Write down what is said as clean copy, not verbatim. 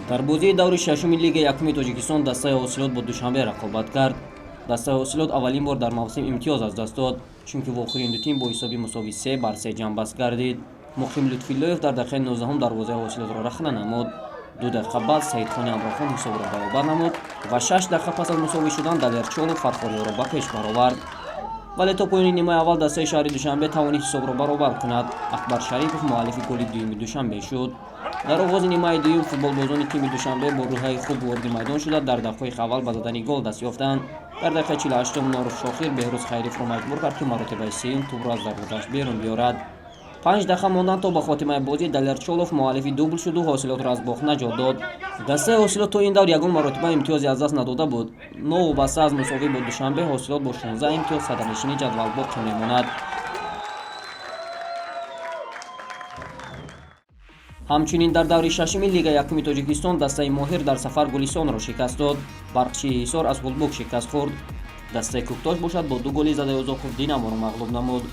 дар бозии даври шашуми лигаи якуми тоҷикистон дастаи ҳосилот бо душанбе рақобат кард. дастаи ҳосилот аввалин бор дар мавсим имтиёз аз даст дод, чунки в охирин ду тим бо ҳисоби мусови 3-3 ҷамъбаст гардид. муқим лутфиллоев дар дақиқаи 19 дарвозаи ҳосилотро рахна намуд. 2 дақиқа баъд саидхони амрохон ҳисобро баробар намуд ва 6 дақиқа пас аз мусовӣ шудан далерчолов фархориёро ба пеш баровард. вале то поёни нимои аввал дастаи шаҳри душанбе тавонид ҳисобро баробар кунад. акбар шарипов муаллифи голи дуюми душанбе шуд. дар оғози нимаи дуюм футболбозони тими душанбе бо рӯҳаи хуб ворди майдон шуда дар дақиқаҳои аввал ба задани гол даст ёфтанд. дар дақиқаи 48 норуф шохир беҳрӯз хайривро маҷбур кард ки маротибаи сеюм тӯбро аз дарвозааш берун биёрад. 5 дақиқа мондан то ба хотимаи бозӣ далерчолов муаллифи дубл шуду ҳосилотро аз бох наҷот дод. дастаи ҳосилот то ин давр ягон маротиба имтиёзе аз даст надода буд. новобаста аз мусовӣ бо душанбе ҳосилот бо 16 имтиёз садарнишини ҷадвал боқӣ мемонад. ҳамчунин дар даври шашуми лигаи якуми тоҷикистон дастаи моҳир дар сафар гулистонро шикаст дод. барқчии ҳисор аз футбол шикаст хӯрд. дастаи кӯктош бошад бо 2 голи задаи узоқов динаморо мағлуб намуд.